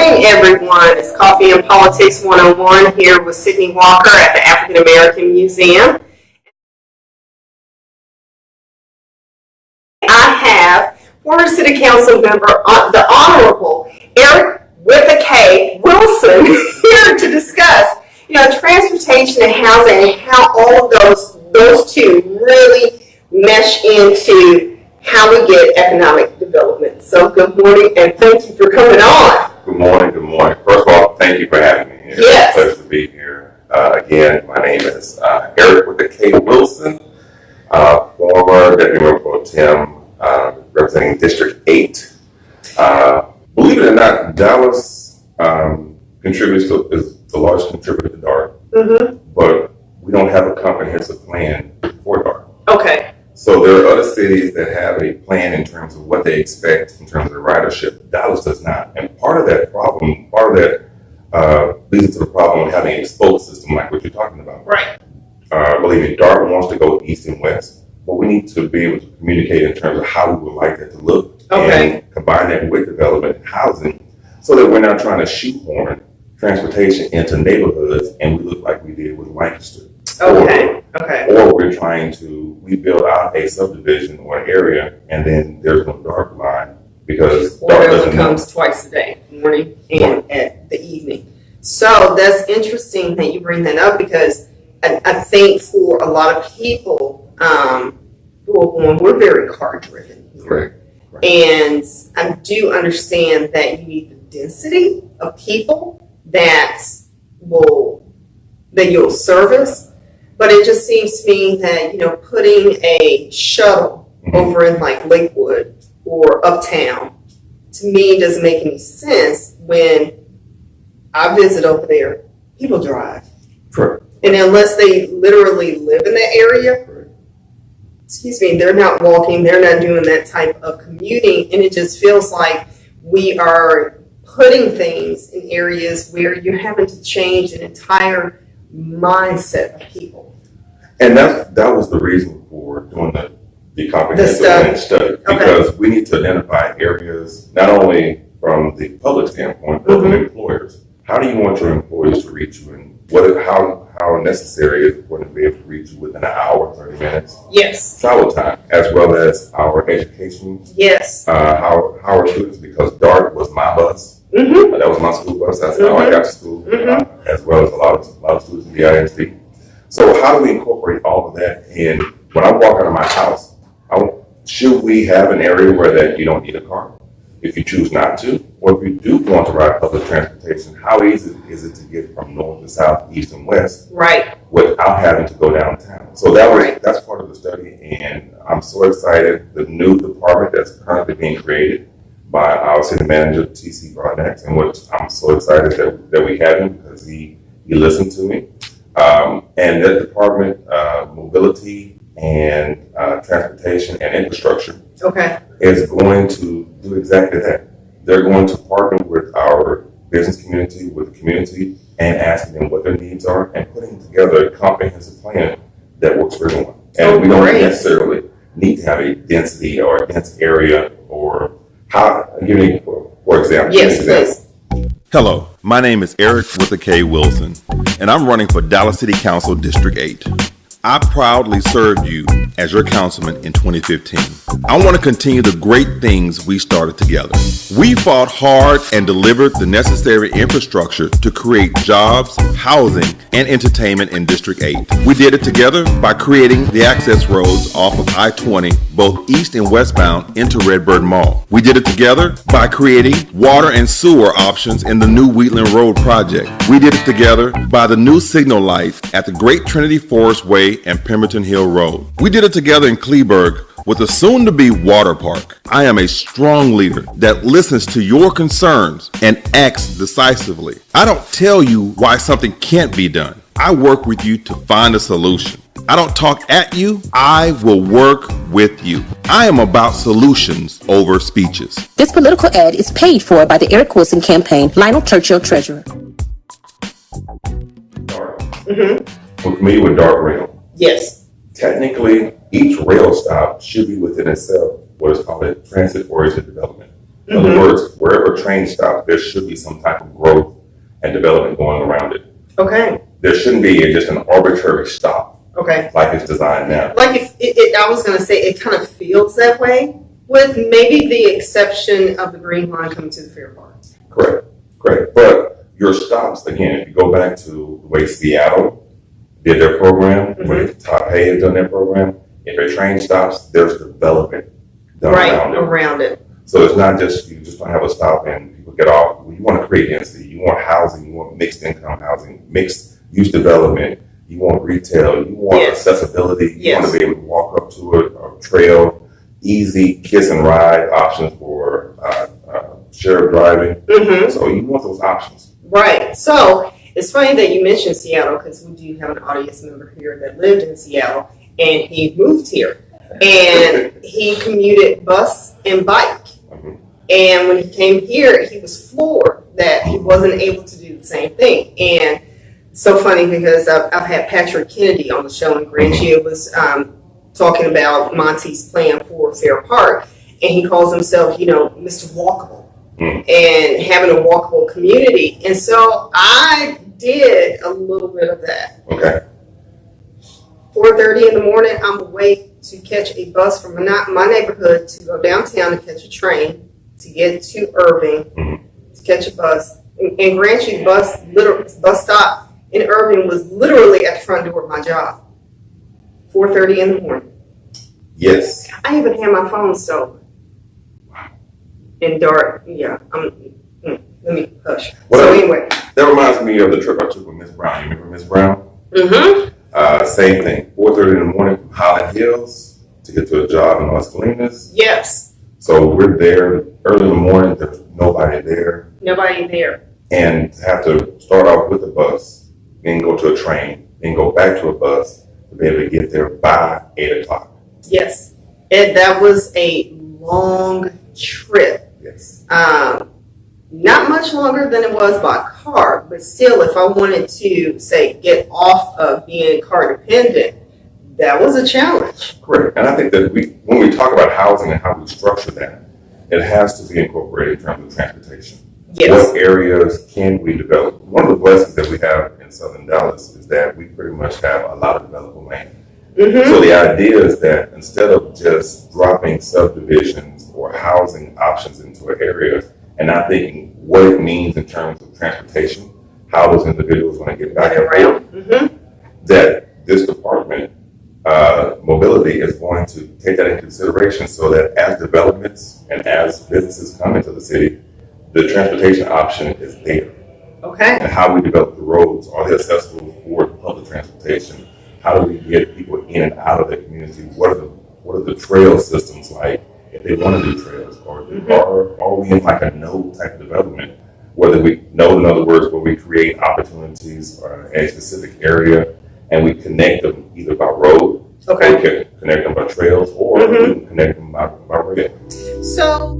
morning, everyone. It's Coffee and Politics 101 here with Sydney Walker at the African American Museum. I have former City Council member, the Honorable Erik with a K Wilson here to discuss, transportation and housing and how all of those two really mesh into how we get economic development. So good morning and thank you for coming on. Good morning, good morning. First of all, thank you for having me here. Yes. It's a pleasure to be here. Again, my name is Erik with a K Wilson, former Deputy Mayor Pro Tem, representing District 8. Believe it or not, Dallas contributes is the largest contributor to DART, but we don't have a comprehensive plan for DART. Okay. So there are other cities that have a plan in terms of what they expect in terms of ridership. Dallas does not. And part of that leads to the problem of having a spoke system like what you're talking about. Right. Believe me, DART wants to go east and west, but we need to be able to communicate in terms of how we would like that to look and combine that with development and housing so that we're not trying to shoehorn transportation into neighborhoods and we look like we did with Lancaster. Or we're trying to build out a subdivision or an area and then there's no DART line because DART doesn't comes twice a day, morning and at the evening. So that's interesting that you bring that up because I think for a lot of people we're very car driven here. Right. And I do understand that you need the density of people that you'll service. But it just seems to me that, putting a shuttle over in like Lakewood or Uptown, to me doesn't make any sense. When I visit over there, people drive. Correct. And unless they literally live in the area, they're not walking, they're not doing that type of commuting. And it just feels like we are putting things in areas where you're having to change an entire mindset of people. And that was the reason for doing the comprehensive study because we need to identify areas not only from the public standpoint but from employers. How do you want your employees to reach you, and how necessary is it for them to be able to reach you within an hour, 30 minutes? Yes. Travel time, as well as our education. Yes. How our students, because DART was my bus. That was my school bus. That's how I got to school, as well as a lot of students in the ISD. So how do we incorporate all of that in? When I walk out of my house, should we have an area where that you don't need a car? If you choose not to, or if you do want to ride public transportation, how easy is it to get from north to south, east and west, without having to go downtown? So that's part of the study, and I'm so excited. The new department that's currently being created by our city manager, T.C. Broadnax, and which I'm so excited that we have him because he listened to me. And that department, mobility and transportation and infrastructure, is going to do exactly that. They're going to partner with our business community, with the community, and asking them what their needs are and putting together a comprehensive plan that works for everyone. And we don't necessarily need to have a density or a dense area or how. Give me, for example. Yes, please. Hello, my name is Erik with a K Wilson, and I'm running for Dallas City Council District 8. I proudly served you as your councilman in 2015. I want to continue the great things we started together. We fought hard and delivered the necessary infrastructure to create jobs, housing, and entertainment in District 8. We did it together by creating the access roads off of I-20, both east and westbound, into Redbird Mall. We did it together by creating water and sewer options in the new Wheatland Road project. We did it together by the new signal lights at the Great Trinity Forest Way and Pemberton Hill Road. We did it together in Kleberg with the soon-to-be water park. I am a strong leader that listens to your concerns and acts decisively. I don't tell you why something can't be done. I work with you to find a solution. I don't talk at you. I will work with you. I am about solutions over speeches. This political ad is paid for by the Erik Wilson campaign. Lionel Churchill, Treasurer. We're familiar with DART rail. Yes. Technically, each rail stop should be within itself what is called a transit-oriented development. In other words, wherever a train stops, there should be some type of growth and development going around it. Okay. There shouldn't be just an arbitrary stop. Okay. Like it's designed now. Like I was going to say, it kind of feels that way, with maybe the exception of the Green Line coming to the Fair Park. Correct. But your stops, again, if you go back to the way Seattle did their program, when Taipei had done their program, if a train stops, there's development done around it. So it's not just, you just don't have a stop and people get off. You want to create density. You want housing. You want mixed income housing, mixed use development. You want retail. You want accessibility. You want to be able to walk up to a trail, easy kiss and ride options for shared driving. So you want those options. Right. So it's funny that you mentioned Seattle, because we do have an audience member here that lived in Seattle, and he moved here, and he commuted bus and bike. And when he came here, he was floored that he wasn't able to do the same thing. And so funny, because I've had Patrick Kennedy on the show, and Granchia was talking about Monty's plan for Fair Park, and he calls himself, Mr. Walkable, and having a walkable community. And so I did a little bit of that. Okay. 4:30 in the morning, I'm awake to catch a bus from my neighborhood to go downtown and catch a train to get to Irving, to catch a bus. And Granchia bus stop in Irving was literally at the front door of my job. 4:30 in the morning. Yes. I even had my phone stolen. In dark, let me hush. Anyway. That reminds me of the trip I took with Miss Brown. You remember Miss Brown? Same thing. 4:30 in the morning from Highland Hills to get to a job in Las Colinas. Yes. So we're there early in the morning. There's nobody there. Nobody there. And to have to start off with a bus, then go to a train, then go back to a bus to be able to get there by 8 o'clock. Yes. And that was a long trip. Yes. Not much longer than it was by car, but still, if I wanted to, say, get off of being car dependent, that was a challenge. Correct. And I think that when we talk about housing and how we structure that, it has to be incorporated in terms of transportation. Yes. What areas can we develop? One of the blessings that we have in Southern Dallas is that we pretty much have a lot of developable land. So the idea is that instead of just dropping subdivisions or housing options into an area and not thinking what it means in terms of transportation, how those individuals want to get back and forth, that this department, mobility, is going to take that into consideration so that as developments and as businesses come into the city, the transportation option is there. Okay. And how we develop the roads, are they accessible for public transportation? How do we get people in and out of the community? What are the trail systems like if they want to do trails? Or are we in like a node type of development? Whether we node, in other words, where we create opportunities in a specific area and we connect them either by road, or we can connect them by trails, or we can connect them by rail. So